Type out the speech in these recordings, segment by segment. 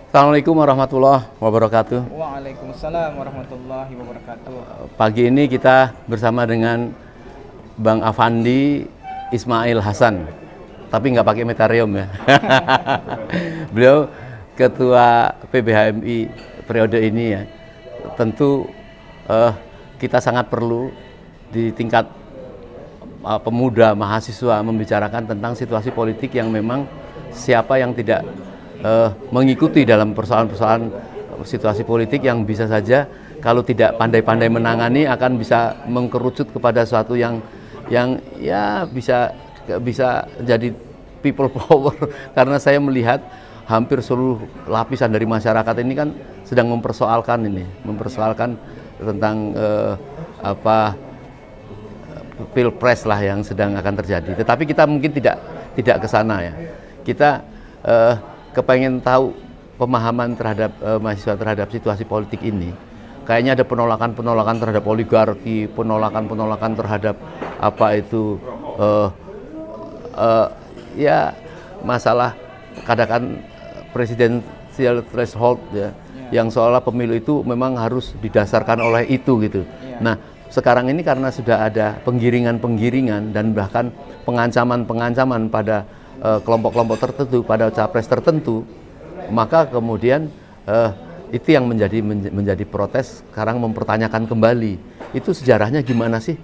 Assalamualaikum warahmatullahi wabarakatuh. Waalaikumsalam warahmatullahi wabarakatuh. Pagi ini kita bersama dengan Bang Afandi Ismail Hasan, tapi nggak pakai metarium ya. Beliau Ketua PBHMI periode ini ya. Tentu kita sangat perlu di tingkat pemuda mahasiswa membicarakan tentang situasi politik yang memang siapa yang tidak mengikuti dalam persoalan-persoalan situasi politik yang bisa saja kalau tidak pandai-pandai menangani akan bisa mengkerucut kepada sesuatu yang ya bisa jadi people power. Karena saya melihat hampir seluruh lapisan dari masyarakat ini kan sedang mempersoalkan tentang pilpres lah yang sedang akan terjadi. Tetapi kita mungkin tidak ke sana ya. Kita kepengen tahu pemahaman terhadap mahasiswa terhadap situasi politik ini. Kayaknya ada penolakan terhadap oligarki, penolakan terhadap apa itu ya masalah katakan presidensial threshold ya, yang seolah pemilu itu memang harus didasarkan oleh itu gitu. Nah, sekarang ini karena sudah ada penggiringan dan bahkan pengancaman pada kelompok-kelompok tertentu, pada capres tertentu, maka kemudian itu yang menjadi protes sekarang mempertanyakan kembali. Itu sejarahnya gimana sih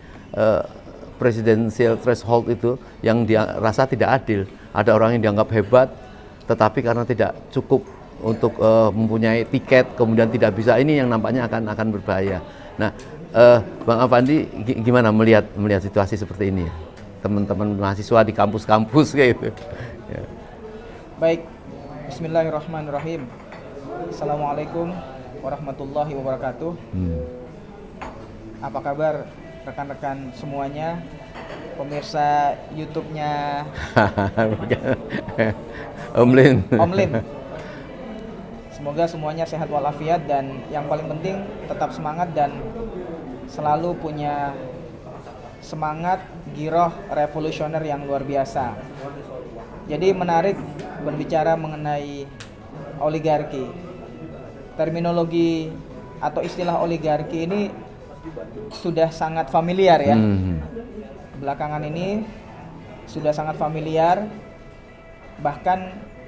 presidensial threshold itu yang dia rasa tidak adil. Ada orang yang dianggap hebat, tetapi karena tidak cukup untuk mempunyai tiket, kemudian tidak bisa, ini yang nampaknya akan berbahaya. Nah, Bang Afandi gimana melihat situasi seperti ini? Teman-teman mahasiswa di kampus-kampus kayak gitu. Ya. Baik, bismillahirrahmanirrahim. Assalamualaikum warahmatullahi wabarakatuh. Apa kabar rekan-rekan semuanya, pemirsa YouTube-nya Om Lin. Semoga semuanya sehat walafiat dan yang paling penting tetap semangat dan selalu punya semangat giroh revolusioner yang luar biasa. Jadi menarik berbicara mengenai oligarki. Terminologi atau istilah oligarki ini sudah sangat familiar ya. Belakangan ini sudah sangat familiar. Bahkan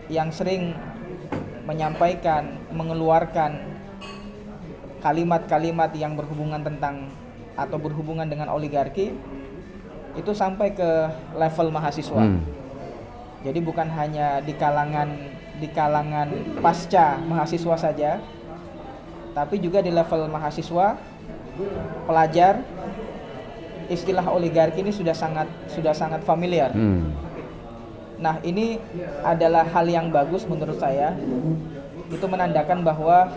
yang sering menyampaikan, mengeluarkan kalimat-kalimat yang berhubungan tentang atau berhubungan dengan oligarki itu sampai ke level mahasiswa. Jadi bukan hanya di kalangan pasca mahasiswa saja, tapi juga di level mahasiswa, pelajar, istilah oligarki ini sudah sangat familiar. Nah, ini adalah hal yang bagus menurut saya. Itu menandakan bahwa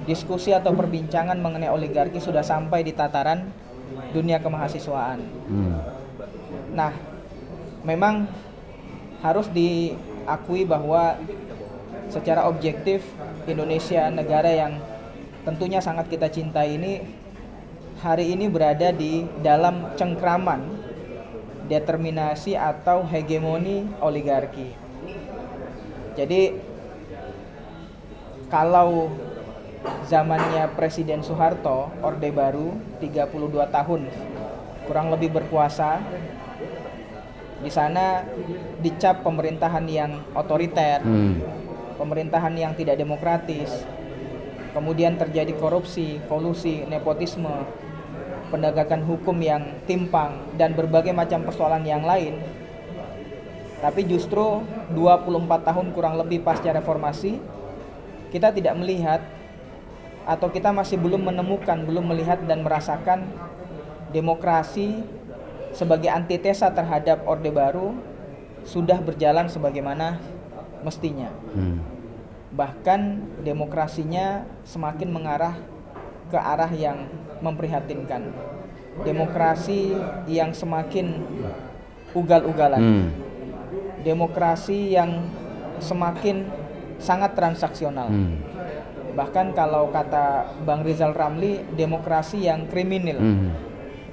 diskusi atau perbincangan mengenai oligarki sudah sampai di tataran dunia kemahasiswaan. Nah, memang harus diakui bahwa secara objektif Indonesia, negara yang tentunya sangat kita cintai ini, hari ini berada di dalam cengkraman determinasi atau hegemoni oligarki. Jadi kalau zamannya Presiden Soeharto, Orde Baru, 32 tahun kurang lebih berkuasa. Di sana dicap pemerintahan yang otoriter, pemerintahan yang tidak demokratis. Kemudian terjadi korupsi, kolusi, nepotisme, penegakan hukum yang timpang dan berbagai macam persoalan yang lain. Tapi justru 24 tahun kurang lebih pasca reformasi, kita tidak melihat atau kita masih belum menemukan, belum melihat dan merasakan demokrasi sebagai antitesa terhadap Orde Baru sudah berjalan sebagaimana mestinya. Bahkan demokrasinya semakin mengarah ke arah yang memprihatinkan. Demokrasi yang semakin ugal-ugalan. Demokrasi yang semakin sangat transaksional. Bahkan kalau kata Bang Rizal Ramli, demokrasi yang kriminal.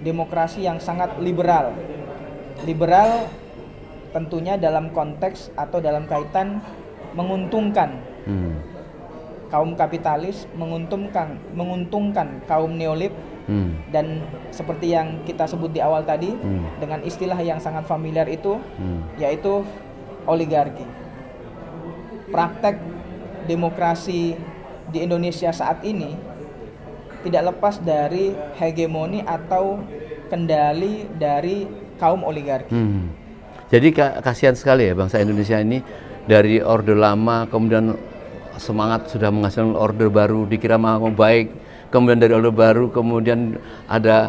Demokrasi yang sangat liberal. Liberal tentunya dalam konteks atau dalam kaitan menguntungkan kaum kapitalis menguntungkan kaum neolib, dan seperti yang kita sebut di awal tadi dengan istilah yang sangat familiar itu yaitu oligarki. Praktek demokrasi di Indonesia saat ini tidak lepas dari hegemoni atau kendali dari kaum oligarki. Jadi kasihan sekali ya bangsa Indonesia ini, dari orde lama kemudian semangat sudah menghasilkan orde baru, dikira mau baik, kemudian dari orde baru kemudian ada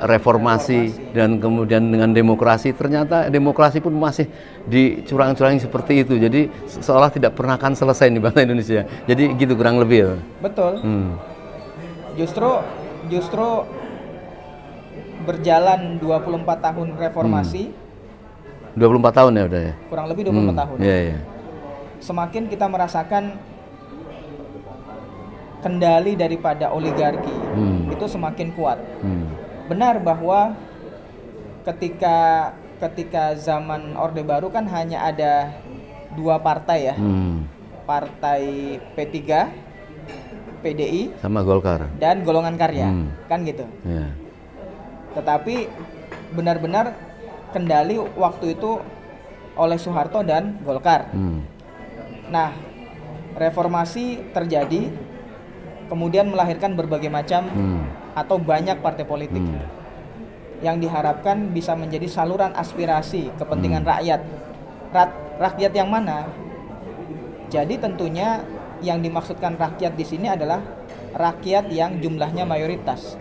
reformasi, dan kemudian dengan demokrasi, ternyata demokrasi pun masih dicurang-curangi seperti itu. Jadi seolah tidak pernah akan selesai nih bangsa Indonesia. Jadi gitu kurang lebih ya. Betul. Justru berjalan 24 tahun reformasi. 24 tahun ya udah ya. Kurang lebih 24 tahun. Iya. Semakin kita merasakan kendali daripada oligarki itu semakin kuat. Benar bahwa ketika zaman Orde Baru kan hanya ada 2 partai ya. Partai P3, PDI sama Golkar dan Golongan Karya, kan gitu. Yeah. Tetapi benar-benar kendali waktu itu oleh Soeharto dan Golkar. Nah, reformasi terjadi, kemudian melahirkan berbagai macam atau banyak partai politik yang diharapkan bisa menjadi saluran aspirasi kepentingan rakyat. Rakyat yang mana? Jadi tentunya yang dimaksudkan rakyat di sini adalah rakyat yang jumlahnya mayoritas,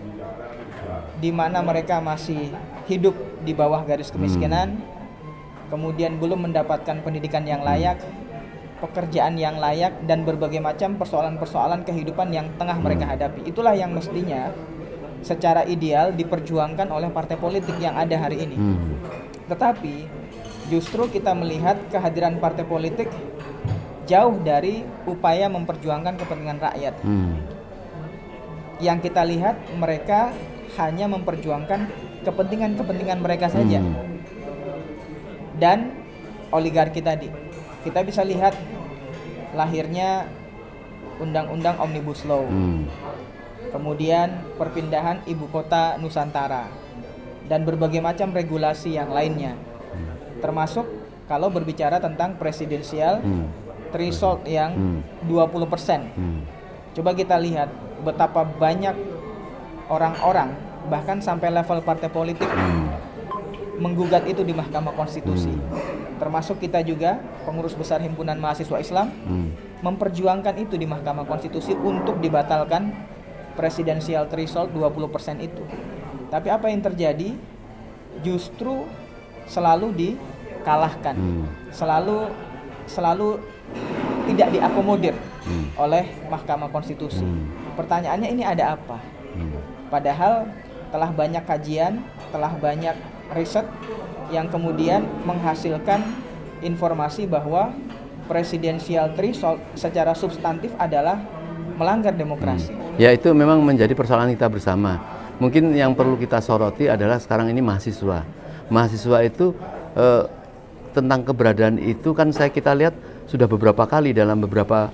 di mana mereka masih hidup di bawah garis kemiskinan, kemudian belum mendapatkan pendidikan yang layak, pekerjaan yang layak, dan berbagai macam persoalan-persoalan kehidupan yang tengah mereka hadapi. Itulah yang mestinya secara ideal diperjuangkan oleh partai politik yang ada hari ini. Tetapi justru kita melihat kehadiran partai politik jauh dari upaya memperjuangkan kepentingan rakyat. Yang kita lihat mereka hanya memperjuangkan kepentingan mereka saja. Dan oligarki tadi, kita bisa lihat lahirnya Undang-Undang Omnibus Law, kemudian perpindahan ibu kota Nusantara, dan berbagai macam regulasi yang lainnya. Termasuk kalau berbicara tentang presidensial threshold yang 20%. Coba kita lihat betapa banyak orang-orang, bahkan sampai level partai politik menggugat itu di Mahkamah Konstitusi. Termasuk kita juga, pengurus besar Himpunan Mahasiswa Islam, memperjuangkan itu di Mahkamah Konstitusi untuk dibatalkan presidensial threshold 20% itu. Tapi apa yang terjadi? Justru selalu dikalahkan. Selalu tidak diakomodir oleh Mahkamah Konstitusi. Pertanyaannya, ini ada apa? Padahal telah banyak kajian, telah banyak riset yang kemudian menghasilkan informasi bahwa presidensial threshold secara substantif adalah melanggar demokrasi. Ya, itu memang menjadi persoalan kita bersama. Mungkin yang perlu kita soroti adalah sekarang ini mahasiswa. Mahasiswa itu tentang keberadaan itu kan kita lihat sudah beberapa kali dalam beberapa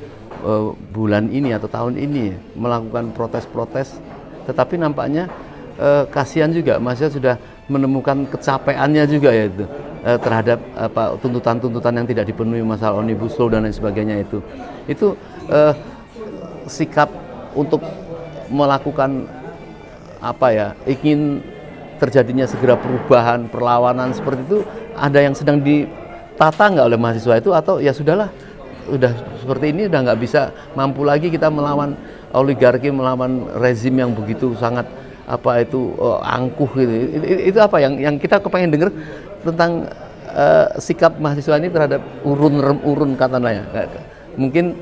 bulan ini atau tahun ini melakukan protes-protes, tetapi nampaknya kasihan juga mahasiswa sudah menemukan kecapeannya juga yaitu terhadap tuntutan-tuntutan yang tidak dipenuhi, masalah Omnibus Law dan lain sebagainya itu sikap untuk melakukan ingin terjadinya segera perubahan, perlawanan seperti itu, ada yang sedang ditata nggak oleh mahasiswa itu, atau ya sudahlah, udah seperti ini udah nggak bisa, mampu lagi kita melawan oligarki, melawan rezim yang begitu sangat angkuh gitu. Itu apa yang kita kepengen dengar tentang sikap mahasiswa ini terhadap urun katanya. Mungkin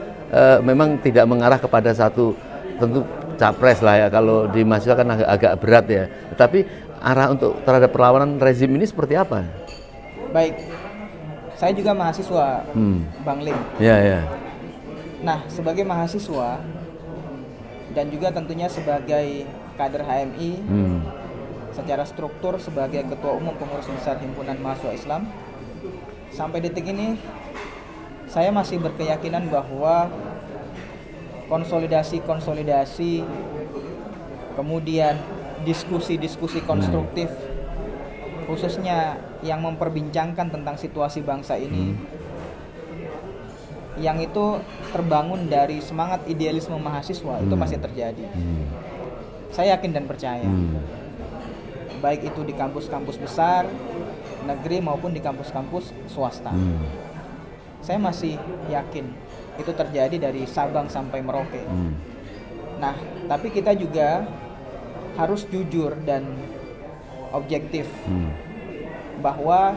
memang tidak mengarah kepada satu tentu capres lah ya, kalau di mahasiswa kan agak berat ya. Tetapi arah untuk terhadap perlawanan rezim ini seperti apa? Baik, saya juga mahasiswa, Bang Lim. Ya. Nah, sebagai mahasiswa dan juga tentunya sebagai kader HMI, secara struktur sebagai Ketua Umum Pengurus Besar Himpunan Mahasiswa Islam, sampai detik ini saya masih berkeyakinan bahwa konsolidasi, kemudian diskusi-diskusi konstruktif, khususnya yang memperbincangkan tentang situasi bangsa ini, yang itu terbangun dari semangat idealisme mahasiswa, itu masih terjadi. Saya yakin dan percaya, baik itu di kampus-kampus besar, negeri maupun di kampus-kampus swasta. Saya masih yakin itu terjadi dari Sabang sampai Merauke. Nah, tapi kita juga harus jujur dan objektif bahwa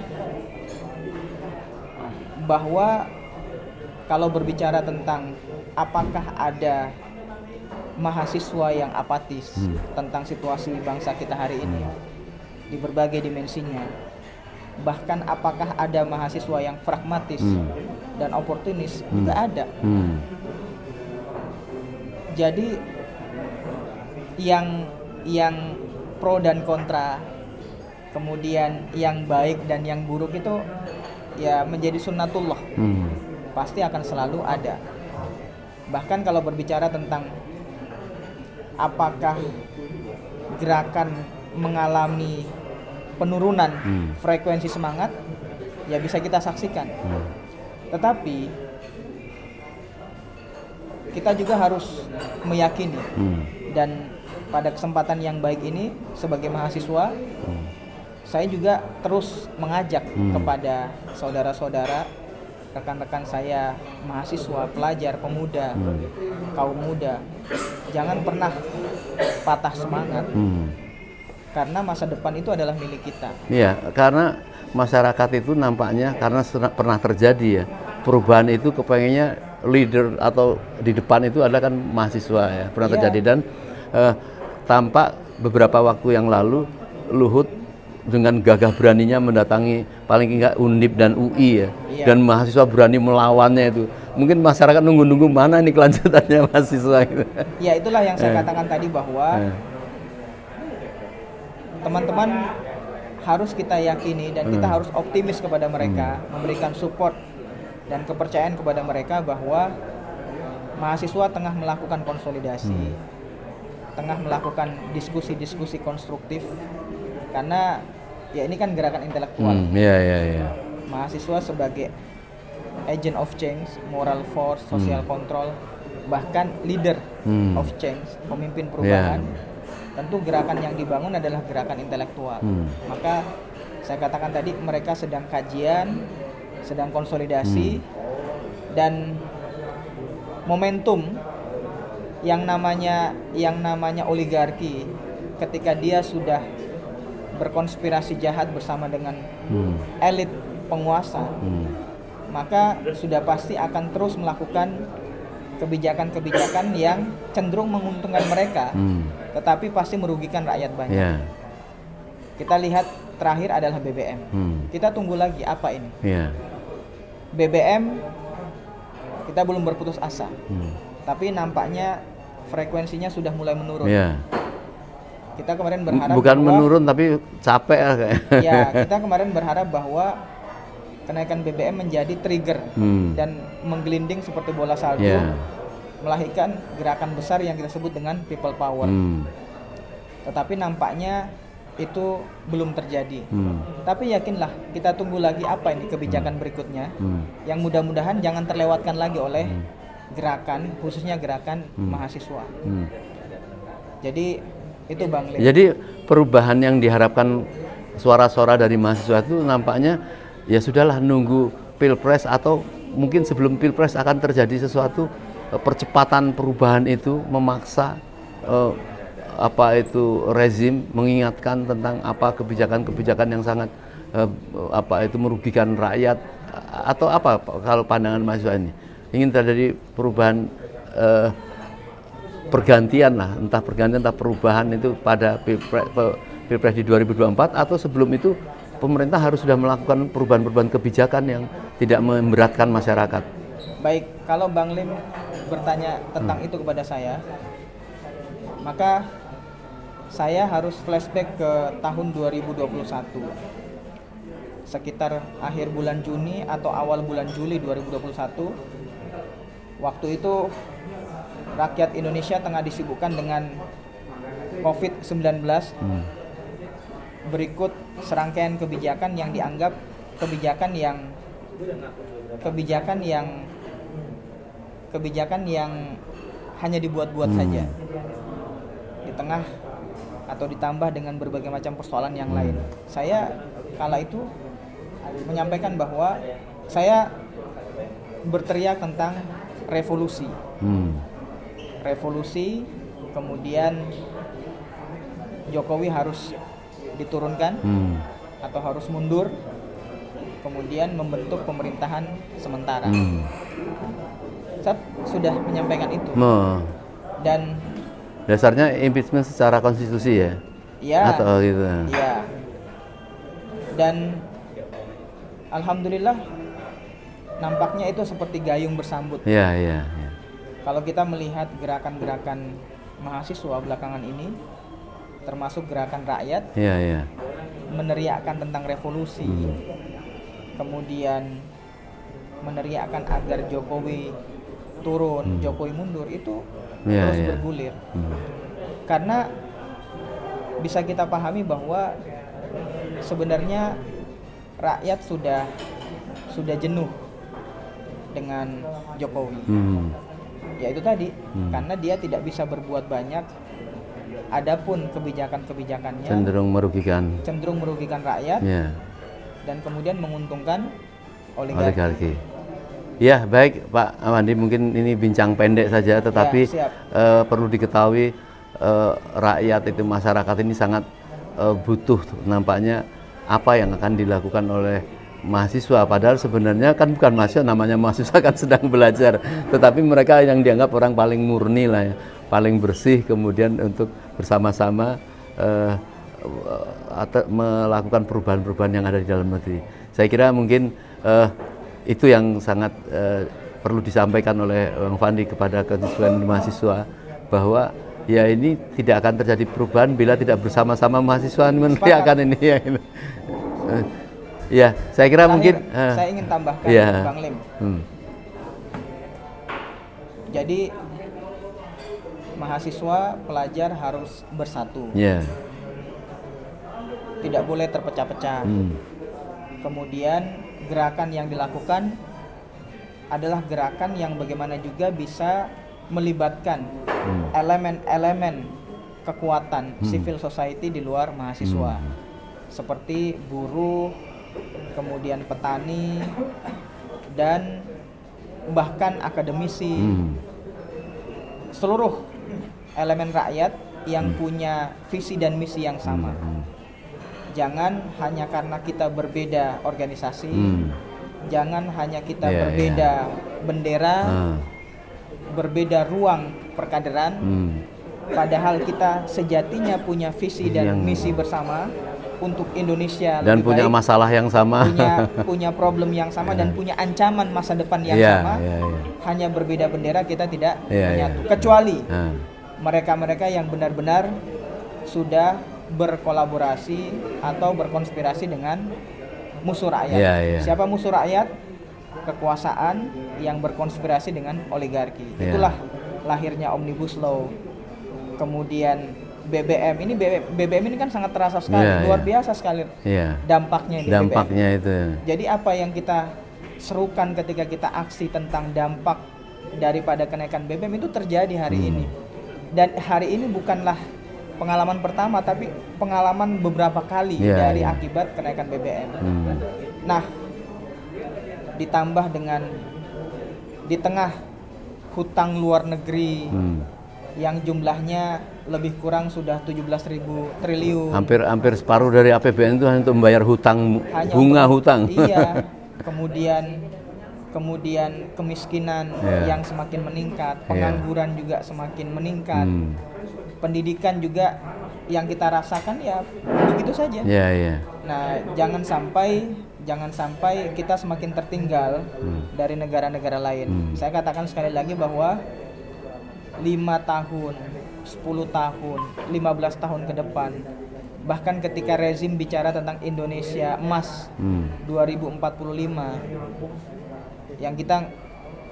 kalau berbicara tentang apakah ada mahasiswa yang apatis tentang situasi bangsa kita hari ini di berbagai dimensinya, bahkan apakah ada mahasiswa yang pragmatis dan oportunis, juga ada. Jadi yang pro dan kontra, kemudian yang baik dan yang buruk itu ya menjadi sunnatullah, pasti akan selalu ada. Bahkan kalau berbicara tentang apakah gerakan mengalami penurunan frekuensi semangat, ya bisa kita saksikan. Tetapi kita juga harus meyakini, dan pada kesempatan yang baik ini sebagai mahasiswa, saya juga terus mengajak kepada saudara-saudara, rekan-rekan saya, mahasiswa, pelajar, pemuda, kaum muda, jangan pernah patah semangat, karena masa depan itu adalah milik kita. Iya, karena masyarakat itu nampaknya karena pernah terjadi ya, perubahan itu kepengennya leader atau di depan itu adalah kan mahasiswa ya, pernah terjadi. Dan tampak beberapa waktu yang lalu Luhut dengan gagah beraninya mendatangi paling enggak Undip dan UI ya, dan mahasiswa berani melawannya itu. Mungkin masyarakat nunggu-nunggu mana nih kelanjutannya mahasiswa gitu. Ya, itulah yang saya katakan tadi bahwa teman-teman harus kita yakini dan kita harus optimis kepada mereka, memberikan support dan kepercayaan kepada mereka bahwa mahasiswa tengah melakukan konsolidasi, tengah melakukan diskusi-diskusi konstruktif, karena ya ini kan gerakan intelektual. Mahasiswa sebagai agent of change, moral force, social control, bahkan leader of change, pemimpin perubahan. Tentu gerakan yang dibangun adalah gerakan intelektual. Maka saya katakan tadi, mereka sedang kajian, sedang konsolidasi, dan momentum yang namanya oligarki, ketika dia sudah berkonspirasi jahat bersama dengan elit penguasa, maka sudah pasti akan terus melakukan kebijakan-kebijakan yang cenderung menguntungkan mereka, tetapi pasti merugikan rakyat banyak. Kita lihat terakhir adalah BBM. Kita tunggu lagi apa ini. BBM kita belum berputus asa, tapi nampaknya frekuensinya sudah mulai menurun. Kita kemarin berharap bukan menurun tapi capek lah kayak. Ya, kita kemarin berharap bahwa kenaikan BBM menjadi trigger dan menggelinding seperti bola salju, melahirkan gerakan besar yang kita sebut dengan people power. Tetapi nampaknya itu belum terjadi. Tapi yakinlah, kita tunggu lagi apa ini kebijakan berikutnya, yang mudah-mudahan jangan terlewatkan lagi oleh gerakan, khususnya gerakan mahasiswa. Jadi itu Bang Lim. Jadi perubahan yang diharapkan suara-suara dari mahasiswa itu nampaknya ya sudahlah, nunggu Pilpres atau mungkin sebelum Pilpres akan terjadi sesuatu percepatan perubahan itu, memaksa rezim mengingatkan tentang apa kebijakan-kebijakan yang sangat merugikan rakyat, atau apa kalau pandangan mahasiswa ini ingin terjadi perubahan, pergantian lah, entah perubahan itu pada Pilpres di 2024, atau sebelum itu pemerintah harus sudah melakukan perubahan-perubahan kebijakan yang tidak memberatkan masyarakat. Baik, kalau Bang Lim bertanya tentang itu kepada saya, maka saya harus flashback ke tahun 2021, sekitar akhir bulan Juni atau awal bulan Juli 2021. Waktu itu rakyat Indonesia tengah disibukkan dengan COVID-19, berikut serangkaian kebijakan yang dianggap kebijakan yang hanya dibuat-buat saja di tengah atau ditambah dengan berbagai macam persoalan yang lain. Saya kala itu menyampaikan bahwa saya berteriak tentang revolusi. Revolusi, kemudian Jokowi harus diturunkan atau harus mundur, kemudian membentuk pemerintahan sementara. Saya sudah menyampaikan itu. Dan dasarnya impeachment secara konstitusi ya? Iya. Atau gitu? Iya. Dan alhamdulillah nampaknya itu seperti gayung bersambut. Iya. Kalau kita melihat gerakan-gerakan mahasiswa belakangan ini, termasuk gerakan rakyat, meneriakkan tentang revolusi, kemudian meneriakkan agar Jokowi turun, Jokowi mundur, itu terus bergulir. Karena bisa kita pahami bahwa sebenarnya rakyat sudah jenuh dengan Jokowi. Ya itu tadi, karena dia tidak bisa berbuat banyak. Adapun kebijakan-kebijakannya cenderung merugikan rakyat, dan kemudian menguntungkan oligarki. Ya, baik Pak Awandi, mungkin ini bincang pendek saja, tetapi perlu diketahui rakyat itu, masyarakat ini sangat butuh nampaknya apa yang akan dilakukan oleh mahasiswa. Padahal sebenarnya kan bukan mahasiswa, namanya mahasiswa kan sedang belajar, tetapi mereka yang dianggap orang paling murni lah ya, paling bersih, kemudian untuk bersama-sama melakukan perubahan-perubahan yang ada di dalam negeri. Saya kira mungkin itu yang sangat perlu disampaikan oleh Bang Fandi kepada konstituen mahasiswa, bahwa ya ini tidak akan terjadi perubahan bila tidak bersama-sama mahasiswa meneriakkan ini ya. Ya, saya kira mungkin saya ingin tambahkan, Bang Lim. Jadi mahasiswa, pelajar harus bersatu. Tidak boleh terpecah-pecah. Kemudian gerakan yang dilakukan adalah gerakan yang bagaimana juga bisa melibatkan elemen-elemen kekuatan civil society di luar mahasiswa, seperti buruh, kemudian petani, dan bahkan akademisi. Seluruh elemen rakyat yang punya visi dan misi yang sama. Jangan hanya karena kita berbeda organisasi, jangan hanya kita berbeda bendera, berbeda ruang perkaderan, padahal kita sejatinya punya visi dan misi bersama untuk Indonesia dan lebih punya baik, masalah yang sama, punya problem yang sama, dan punya ancaman masa depan yang sama. Hanya berbeda bendera kita tidak menyatu, kecuali mereka-mereka yang benar-benar sudah berkolaborasi atau berkonspirasi dengan musuh rakyat. Siapa musuh rakyat? Kekuasaan yang berkonspirasi dengan oligarki. Itulah lahirnya Omnibus Law. Kemudian BBM ini, BBM ini kan sangat terasa sekali, luar biasa sekali dampaknya di BBM. Itu. Jadi apa yang kita serukan ketika kita aksi tentang dampak daripada kenaikan BBM itu terjadi hari ini. Dan hari ini bukanlah pengalaman pertama, tapi pengalaman beberapa kali dari akibat kenaikan BBM. Nah, ditambah dengan di tengah hutang luar negeri yang jumlahnya lebih kurang sudah 17.000 triliun. Hampir separuh dari APBN itu hanya untuk membayar hutang, bunga hutang. Iya. Kemudian kemiskinan yang semakin meningkat, pengangguran juga semakin meningkat. Pendidikan juga yang kita rasakan ya begitu saja. Nah, jangan sampai kita semakin tertinggal dari negara-negara lain. Saya katakan sekali lagi bahwa 5 tahun, 10 tahun, 15 tahun ke depan, bahkan ketika rezim bicara tentang Indonesia emas 2045, yang kita,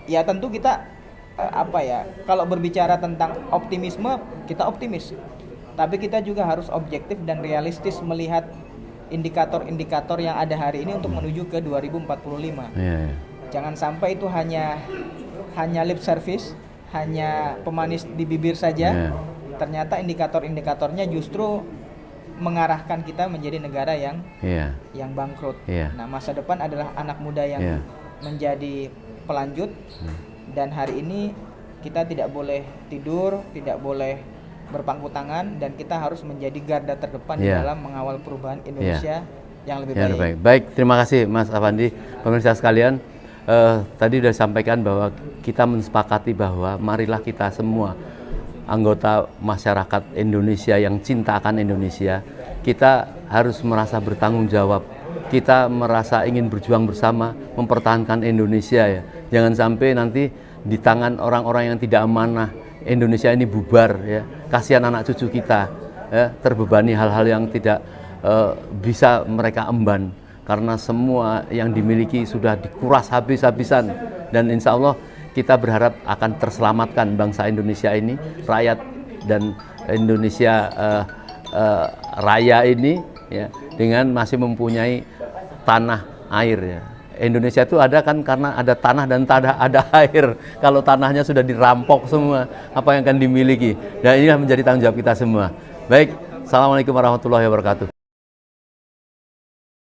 ya tentu kita apa ya? Kalau berbicara tentang optimisme, kita optimis. Tapi kita juga harus objektif dan realistis melihat indikator-indikator yang ada hari ini untuk menuju ke 2045. Iya. Jangan sampai itu hanya lip service, hanya pemanis di bibir saja. Ternyata indikator-indikatornya justru mengarahkan kita menjadi negara yang bangkrut. Nah, masa depan adalah anak muda yang menjadi pelanjut. Dan hari ini kita tidak boleh tidur, tidak boleh berpangku tangan, dan kita harus menjadi garda terdepan di dalam mengawal perubahan Indonesia yang lebih baik. Baik, terima kasih Mas Afandi. Pemirsa sekalian, tadi sudah disampaikan bahwa kita mensepakati bahwa marilah kita semua anggota masyarakat Indonesia yang cinta akan Indonesia, kita harus merasa bertanggung jawab. Kita merasa ingin berjuang bersama mempertahankan Indonesia ya. Jangan sampai nanti di tangan orang-orang yang tidak amanah Indonesia ini bubar ya. Kasihan anak cucu kita ya, terbebani hal-hal yang tidak bisa mereka emban karena semua yang dimiliki sudah dikuras habis-habisan, dan insya Allah kita berharap akan terselamatkan bangsa Indonesia ini, rakyat dan Indonesia raya ini ya, dengan masih mempunyai tanah air ya. Indonesia itu ada kan karena ada tanah dan ada air. Kalau tanahnya sudah dirampok semua, apa yang akan dimiliki? Dan inilah menjadi tanggung jawab kita semua. Baik, assalamualaikum warahmatullahi wabarakatuh.